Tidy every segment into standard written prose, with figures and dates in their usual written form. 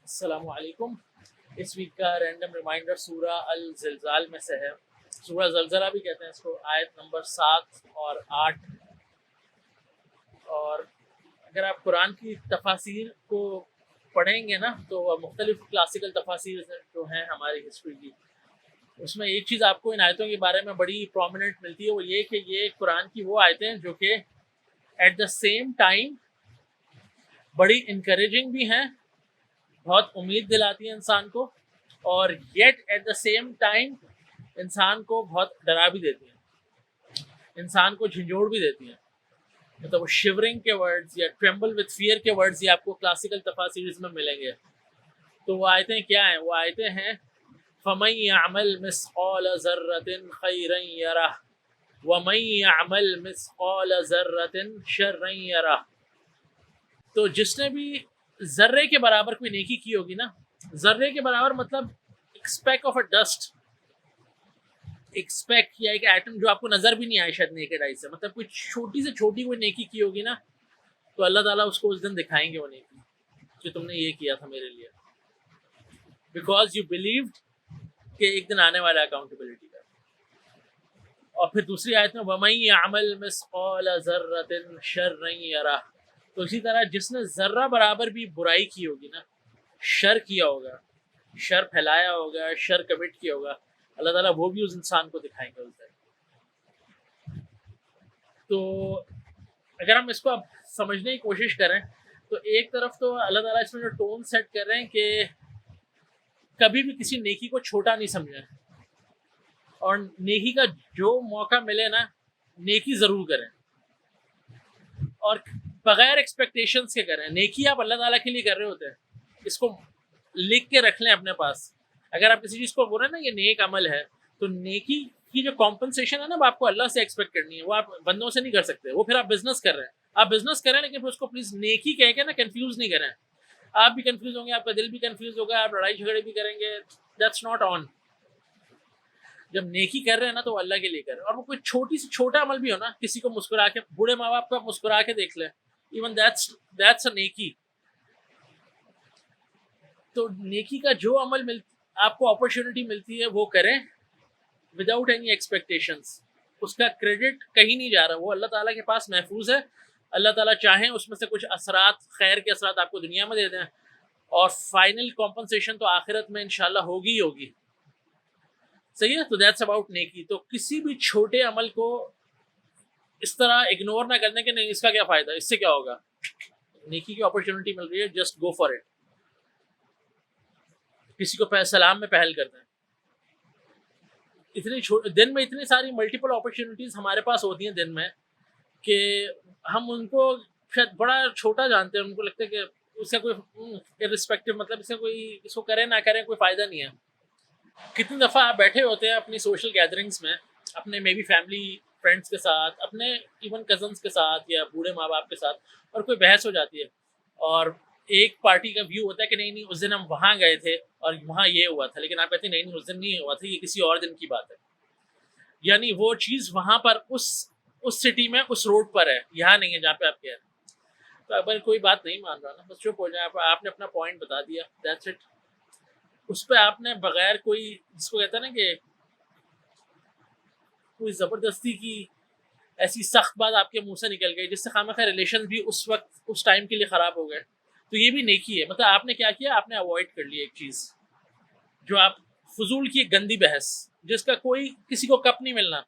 السلام علیکم. اس ویک کا رینڈم ریمائنڈر سورہ الزلزال میں سے ہے. سورہ زلزلہ بھی کہتے ہیں اس کو. آیت نمبر 7 اور 8. اور اگر آپ قرآن کی تفاسیر کو پڑھیں گے نا تو مختلف کلاسیکل تفاسیر جو ہیں ہماری ہسٹری کی، اس میں ایک چیز آپ کو ان آیتوں کے بارے میں بڑی پرومیننٹ ملتی ہے، وہ یہ کہ یہ قرآن کی وہ آیتیں جو کہ ایٹ دا سیم ٹائم بڑی انکریجنگ بھی ہیں، بہت امید دلاتی ہیں انسان کو، اور yet at the same time انسان کو بہت ڈرا بھی دیتی ہیں، انسان کو جھنجھوڑ بھی دیتی ہیں. مطلب وہ شیورنگ کے ورڈز یا ٹریمبل وتھ فیئر کے ورڈز یہ آپ کو کلاسیکل تفاسیرز میں ملیں گے. تو وہ آیتیں کیا ہیں؟ وہ آیتیں ہیں فَمَن يَعْمَلْ مِثْقَالَ ذَرَّةٍ خَيْرًا يَرَهُ وَمَن يَعْمَلْ مِثْقَالَ ذَرَّةٍ شَرًّا يَرَهُ. تو جس نے بھی ذرے کے برابر کوئی نیکی کی ہوگی نا، ذرے کے برابر مطلب ایک اسپیک آف اے ڈسٹ، ایک اسپیک یا ایک ایٹم جو آپ کو نظر بھی نہیں آئے شاید نیکڈ آئی سے، مطلب کوئی چھوٹی سے چھوٹی کوئی نیکی کی ہوگی نا، تو اللہ تعالیٰ اس کو اس دن دکھائیں گے وہ نیکی کہ تم نے یہ کیا تھا میرے لیے، بیکاز یو بلیوڈ کہ ایک دن آنے والا اکاؤنٹیبلٹی کا. اور پھر دوسری آیت میں وَمَن يَعْمَلْ مِثْقَالَ ذَرَّةٍ شَرًّا يَرَهُ. تو اسی طرح جس نے ذرہ برابر بھی برائی کی ہوگی نا، شر کیا ہوگا، شر پھیلایا ہوگا، شر کمٹ کیا ہوگا، اللہ تعالیٰ وہ بھی اس انسان کو دکھائیں گے اس دن. تو اگر ہم اس کو اب سمجھنے کی کوشش کریں تو ایک طرف تو اللہ تعالیٰ اس میں جو ٹون سیٹ کر رہے ہیں کہ کبھی بھی کسی نیکی کو چھوٹا نہیں سمجھیں، اور نیکی کا جو موقع ملے نا نیکی ضرور کریں، اور بغیر ایکسپیکٹیشنز کے کریں. نیکی آپ اللہ تعالیٰ کے لیے کر رہے ہوتے ہیں، اس کو لکھ کے رکھ لیں اپنے پاس. اگر آپ کسی چیز کو بول رہے ہیں نا یہ نیک عمل ہے، تو نیکی کی جو کمپنسیشن ہے نا وہ آپ کو اللہ سے ایکسپیکٹ کرنی ہے، وہ آپ بندوں سے نہیں کر سکتے. وہ پھر آپ بزنس کر رہے ہیں، آپ بزنس کریں لیکن پھر اس کو پلیز نیکی کہہ کے نا کنفیوز نہیں کریں. آپ بھی کنفیوز ہوں گے، آپ کا دل بھی کنفیوز ہوگا، آپ لڑائی جھگڑے بھی کریں گے. That's not on. جب نیکی کر رہے ہیں نا تو وہ اللہ کے لیے کر رہے ہیں، اور وہ کوئی چھوٹی سی چھوٹا عمل بھی ہو نا، کسی کو مسکرا کے، بوڑھے ماں باپ کو مسکرا کے دیکھ لیں، ایون دیٹس اے نیکی. تو نیکی کا جو عمل آپ کو اپرچونٹی ملتی ہے وہ کریں وداؤٹ اینی ایکسپیکٹیشنس. اس کا کریڈٹ کہیں نہیں جا رہا، وہ اللہ تعالیٰ کے پاس محفوظ ہے. اللہ تعالیٰ چاہیں اس میں سے کچھ اثرات، خیر کے اثرات آپ کو دنیا میں دے دیں، اور فائنل کمپنسیشن تو آخرت میں انشاءاللہ ہوگی ہی ہوگی. صحیح ہے. تو دیٹس اباؤٹ نیکی. تو کسی بھی چھوٹے عمل کو اس طرح اگنور نہ کرنے کے نہیں اس کا کیا فائدہ، اس سے کیا ہوگا. نیکی کی اپرچونٹی مل رہی ہے، جسٹ گو فار اٹ. کسی کو سلام میں پہل کرتے ہیں. دن میں اتنی ساری ملٹیپل اپرچونٹیز ہمارے پاس ہوتی ہیں دن میں کہ ہم ان کو شاید بڑا چھوٹا جانتے ہیں. ان کو لگتا ہے کہ اس کا کوئی ارسپیکٹو، مطلب اس کو کریں نہ کریں کوئی فائدہ نہیں ہے. کتنی دفعہ آپ بیٹھے ہوتے ہیں اپنی سوشل گیدرنگس میں، اپنے مے بی فیملی فرینڈس کے ساتھ، اپنے ایون کزنس کے ساتھ یا بوڑھے ماں باپ کے ساتھ، اور کوئی بحث ہو جاتی ہے، اور ایک پارٹی کا ویو ہوتا ہے کہ نہیں اس دن ہم وہاں گئے تھے اور وہاں یہ ہوا تھا، لیکن آپ کہتے ہیں نہیں اس دن نہیں ہوا تھا، یہ کسی اور دن کی بات ہے. یعنی وہ چیز وہاں پر اس سٹی میں اس روڈ پر ہے، یہاں نہیں ہے جہاں پہ آپ کہہ رہے ہیں. تو اگر کوئی بات نہیں مان رہا نا، بس چپ ہو جائیں. آپ نے اپنا پوائنٹ بتا دیا، دیٹس اٹ. اس پہ آپ نے بغیر کوئی، جس کو کہتا ہے نا کہ کوئی زبردستی کی ایسی سخت بات آپ کے منہ سے نکل گئی جس سے خواہ مخواہ ریلیشن بھی اس وقت اس ٹائم کے لیے خراب ہو گئے، تو یہ بھی نیکی ہے. مطلب آپ نے کیا کیا، آپ نے اوائڈ کر لی ایک چیز جو آپ فضول کی، ایک گندی بحث جس کا کوئی کسی کو کپ نہیں ملنا.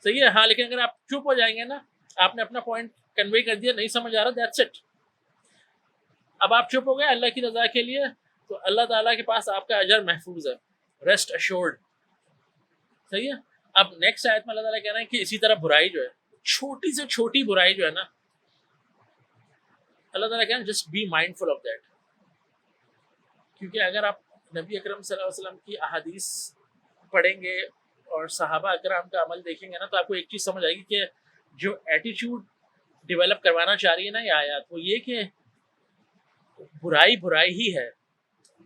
صحیح ہے. ہاں لیکن اگر آپ چپ ہو جائیں گے نا، آپ نے اپنا پوائنٹ کنوے کر دیا، نہیں سمجھ آ رہا، دیٹس اٹ. اب آپ چپ ہو گئے اللہ کی رضا کے لیے، تو اللہ تعالیٰ کے پاس آپ کا اجر محفوظ ہے، ریسٹ ایشورڈ. صحیح ہے. اب نیکسٹ آیت میں اللہ تعالیٰ کہہ رہے ہیں کہ اسی طرح برائی جو ہے، چھوٹی سے چھوٹی برائی جو ہے نا، اللہ تعالیٰ کہہ رہے ہیں just be mindful of that. کیونکہ اگر آپ نبی اکرم صلی اللہ علیہ وسلم کی احادیث پڑھیں گے اور صحابہ اکرام کا عمل دیکھیں گے نا، تو آپ کو ایک چیز سمجھ آئے گی کہ جو ایٹیچیوڈ ڈیولپ کروانا چاہ رہی ہے نا یہ آیات، وہ یہ کہ برائی برائی ہی ہے.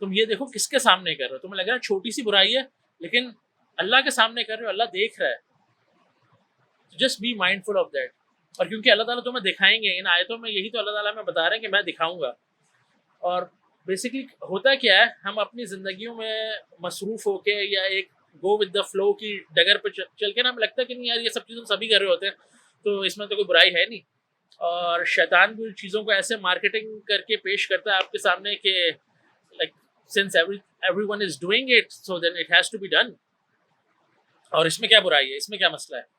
تم یہ دیکھو کس کے سامنے کر رہے ہو. تمہیں لگ رہا ہے چھوٹی سی برائی ہے، لیکن اللہ کے سامنے کر رہے ہو، اللہ دیکھ رہا ہے. Just be mindful of that. اور کیونکہ اللہ تعالیٰ تمہیں دکھائیں گے ان آیتوں میں، یہی تو اللہ تعالیٰ میں بتا رہے ہیں کہ میں دکھاؤں گا. اور بیسکلی ہوتا کیا ہے، ہم اپنی زندگیوں میں مصروف ہو کے یا ایک گو ود دا فلو کی ڈگر پہ چل کے نا ہمیں لگتا ہے کہ نہیں یار یہ سب چیزیں سبھی کر رہے ہوتے ہیں تو اس میں تو کوئی برائی ہے نہیں. اور شیطان بھی چیزوں کو ایسے مارکیٹنگ کر کے پیش کرتا ہے آپ کے سامنے کہ like since everyone is doing it so then it has to be done. اور اس میں کیا برائی ہے، اس میں کیا مسئلہ ہے.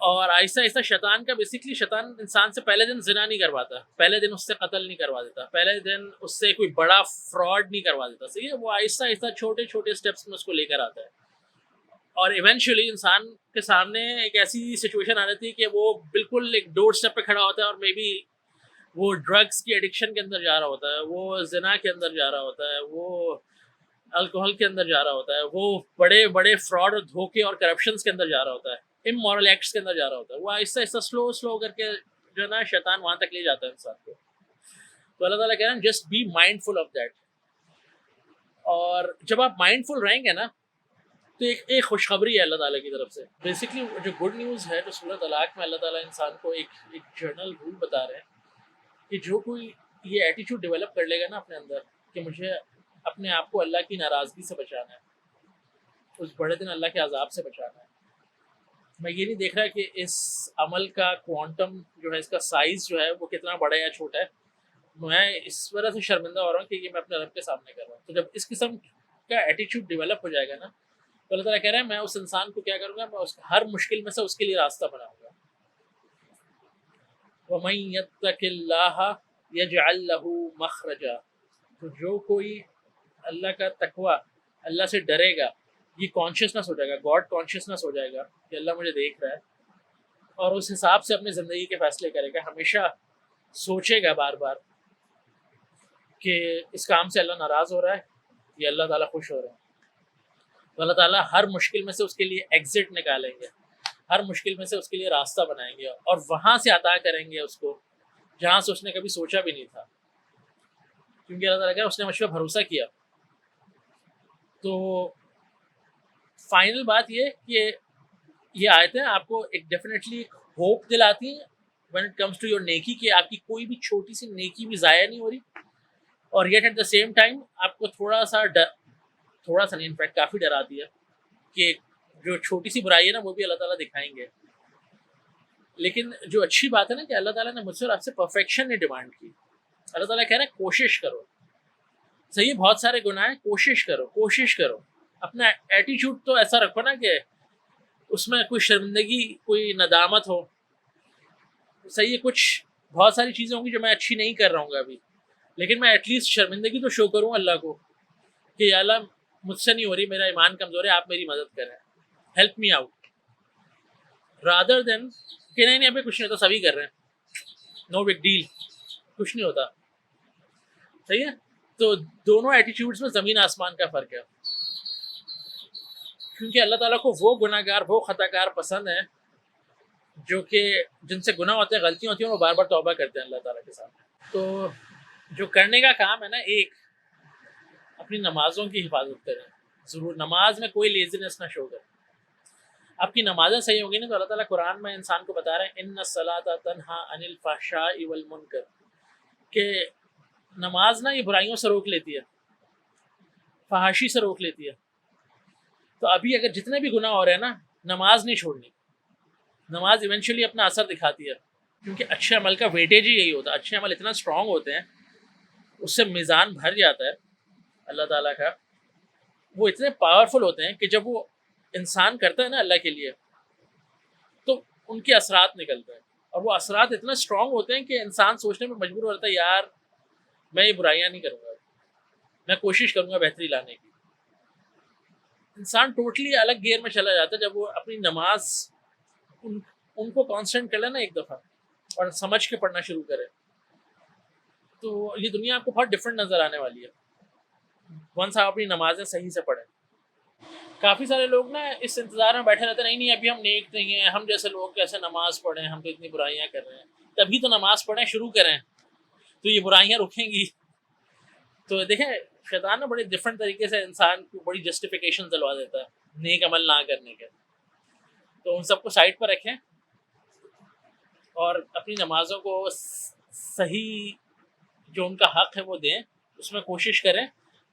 اور آہستہ آہستہ شیطان کا بیسکلی شیطان انسان سے پہلے دن زنا نہیں کرواتا، پہلے دن اس سے قتل نہیں کروا دیتا، پہلے دن اس سے کوئی بڑا فراڈ نہیں کروا دیتا. صحیح ہے، وہ آہستہ آہستہ چھوٹے چھوٹے اسٹیپس میں اس کو لے کر آتا ہے. اور ایونچولی انسان کے سامنے ایک ایسی سچویشن آ جاتی ہے کہ وہ بالکل ایک ڈور اسٹیپ پہ کھڑا ہوتا ہے اور مے بی وہ ڈرگس کی ایڈکشن کے اندر جا رہا ہوتا ہے، وہ زنا کے اندر جا رہا ہوتا ہے، وہ الکوہل کے اندر جا رہا ہوتا ہے، وہ بڑے بڑے فراڈ اور دھوکے اور کرپشنس کے اندر جا رہا ہوتا ہے، امورل ایکٹس کے اندر جا رہا ہوتا ہے. وہ آہستہ آہستہ سلو کر کے جو ہے نا شیطان وہاں تک لے جاتا ہے انسان کو. تو اللہ تعالیٰ کہہ رہے ہیں just be mindful of that. اور جب آپ مائنڈ فل رہیں گے نا تو ایک خوشخبری ہے اللہ تعالیٰ کی طرف سے. بیسکلی جو گڈ نیوز ہے جو سورۃ طلاق میں اللہ تعالیٰ انسان کو ایک جرنل رول بتا رہے ہیں کہ جو کوئی یہ ایٹیٹیوڈ ڈیولپ کر لے گا نا اپنے اندر کہ مجھے اپنے آپ کو اللہ کی ناراضگی سے بچانا ہے، اس بڑے دن اللہ کے عذاب سے بچانا ہے. میں یہ نہیں دیکھ رہا کہ اس عمل کا کوانٹم جو ہے، اس کا سائز جو ہے وہ کتنا بڑا یا چھوٹا ہے. میں اس وجہ سے شرمندہ ہو رہا ہوں کہ یہ میں اپنے رب کے سامنے کر رہا ہوں. تو جب اس قسم کا ایٹیٹیوڈ ڈیولپ ہو جائے گا نا تو اللہ تعالیٰ کہہ رہے ہیں میں اس انسان کو کیا کروں گا، میں ہر مشکل میں سے اس کے لیے راستہ بناؤں گا. وَمَن يَتَّقِ اللَّهَ يَجْعَل لَّهُ مَخْرَجًا. تو جو کوئی اللہ کا تقوی، اللہ سے ڈرے گا، یہ کانشیسنس ہو جائے گا، گاڈ کانشیسنس ہو جائے گا کہ اللہ مجھے دیکھ رہا ہے، اور اس حساب سے اپنی زندگی کے فیصلے کرے گا. ہمیشہ سوچے گا بار بار کہ اس کام سے اللہ ناراض ہو رہا ہے یا اللہ تعالیٰ خوش ہو رہا ہے. تو اللہ تعالیٰ ہر مشکل میں سے اس کے لیے ایگزٹ نکالیں گے، ہر مشکل میں سے اس کے لیے راستہ بنائیں گے، اور وہاں سے عطا کریں گے اس کو جہاں سے اس نے کبھی سوچا بھی نہیں تھا. کیونکہ اللہ تعالیٰ کہ اس نے مجھ پہ بھروسہ کیا. تو فائنل بات یہ کہ یہ آیتیں آپ کو ایک ڈیفینیٹلی ہوپ دلاتی ہیں when it comes to your نیکی، کہ آپ کی کوئی بھی چھوٹی سی نیکی بھی ضائع نہیں ہو رہی، اور yet at the same time آپ کو تھوڑا سا نہیں انفیکٹ کافی ڈراتی ہے کہ جو چھوٹی سی برائی ہے نا وہ بھی اللہ تعالیٰ دکھائیں گے. لیکن جو اچھی بات ہے نا کہ اللہ تعالیٰ نے مجھ سے اور آپ سے پرفیکشن نے ڈیمانڈ کی. اللہ تعالیٰ کہہ رہے ہیں کوشش کرو. صحیح، بہت سارے گناہ ہیں، کوشش کرو. اپنا ایٹیٹیوڈ تو ایسا رکھو نا کہ اس میں کوئی شرمندگی، کوئی ندامت ہو. صحیح ہے، کچھ بہت ساری چیزیں ہوں گی جو میں اچھی نہیں کر رہا ہوں گا ابھی، لیکن میں ایٹ لیسٹ شرمندگی تو شو کروں اللہ کو کہ یا اللہ مجھ سے نہیں ہو رہی، میرا ایمان کمزور ہے، آپ میری مدد کریں، help me out, rather than کہ نہیں ابھی کچھ نہیں ہوتا، سبھی کر رہے ہیں، نو بگ ڈیل، کچھ نہیں ہوتا. صحیح ہے. تو دونوں ایٹیٹیوڈس میں زمین آسمان کا فرق ہے. کیونکہ اللہ تعالیٰ کو وہ گناہ گار، وہ خطا کار پسند ہیں جو کہ جن سے گناہ ہوتے ہیں، غلطیاں ہوتی ہیں، وہ بار بار توبہ کرتے ہیں اللہ تعالیٰ کے سامنے. تو جو کرنے کا کام ہے نا، ایک اپنی نمازوں کی حفاظت کریں. ضرور نماز میں کوئی لیزینس نہ شو کریں. آپ کی نمازیں صحیح ہوں گی نا تو اللہ تعالیٰ قرآن میں انسان کو بتا رہے ہیں ان الصلاۃ تنہا عن الفحشاء والمنکر، کہ نماز نا یہ برائیوں سے روک لیتی ہے، فحاشی سے روک لیتی ہے. تو ابھی اگر جتنے بھی گناہ ہو رہے ہیں نا، نماز نہیں چھوڑنی. نماز ایونچولی اپنا اثر دکھاتی ہے، کیونکہ اچھے عمل کا ویٹیج ہی یہی ہوتا ہے. اچھے عمل اتنا اسٹرانگ ہوتے ہیں، اس سے میزان بھر جاتا ہے اللہ تعالیٰ کا. وہ اتنے پاورفل ہوتے ہیں کہ جب وہ انسان کرتا ہے نا اللہ کے لیے تو ان کے اثرات نکلتے ہیں، اور وہ اثرات اتنا اسٹرانگ ہوتے ہیں کہ انسان سوچنے میں مجبور ہو جاتا ہے یار میں یہ برائیاں نہیں کروں گا، میں کوشش کروں گا بہتری لانے کی. انسان ٹوٹلی الگ گیئر میں چلا جاتا ہے جب وہ اپنی نماز ان کو کانسٹنٹ کر لے نا ایک دفعہ اور سمجھ کے پڑھنا شروع کرے، تو یہ دنیا آپ کو بہت ڈفرینٹ نظر آنے والی ہے ونس آپ اپنی نمازیں صحیح سے پڑھیں. کافی سارے لوگ نا اس انتظار میں بیٹھے رہتے ہیں، نہیں ابھی ہم نیک نہیں ہیں، ہم جیسے لوگ کیسے نماز پڑھیں، ہم تو اتنی برائیاں کر رہے ہیں. تبھی تو نماز پڑھیں، شروع کریں تو یہ برائیاں رکیں گی. تو دیکھیں شیطان نا بڑے ڈفرینٹ طریقے سے انسان کو بڑی جسٹیفیکیشن دلوا دیتا ہے نیک عمل نہ کرنے کے. تو ان سب کو سائڈ پر رکھیں اور اپنی نمازوں کو صحیح جو ان کا حق ہے وہ دیں, اس میں کوشش کریں.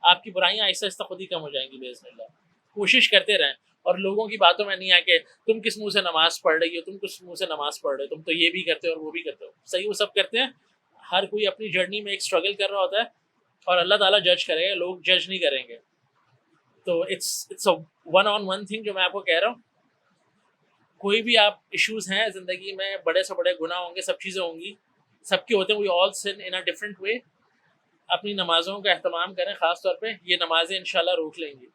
آپ کی برائیاں آہستہ آہستہ خود ہی کم ہو جائیں گی باذن اللہ. کوشش کرتے رہیں, اور لوگوں کی باتوں میں نہیں آ کے تم کس منہ سے نماز پڑھ رہی ہو, تم کس منہ سے نماز پڑھ رہے ہو, تم تو یہ بھی کرتے ہو اور وہ بھی کرتے ہو. صحیح, وہ سب کرتے ہیں, ہر کوئی اپنی جرنی میں ایک اسٹرگل کر رہا ہوتا ہے, اور اللہ تعالیٰ جج کرے گا, لوگ جج نہیں کریں گے. تو it's one on one thing جو میں آپ کو کہہ رہا ہوں. کوئی بھی آپ ایشوز ہیں زندگی میں, بڑے سے بڑے گناہ ہوں گے, سب چیزیں ہوں گی, سب کے ہوتے ہیں, وی آل سن ان اے ڈفرینٹ وے. اپنی نمازوں کا اہتمام کریں, خاص طور پہ یہ نمازیں انشاءاللہ روک لیں گی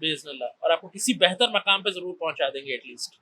باذن اللہ, اور آپ کو کسی بہتر مقام پہ ضرور پہنچا دیں گے ایٹ لیسٹ.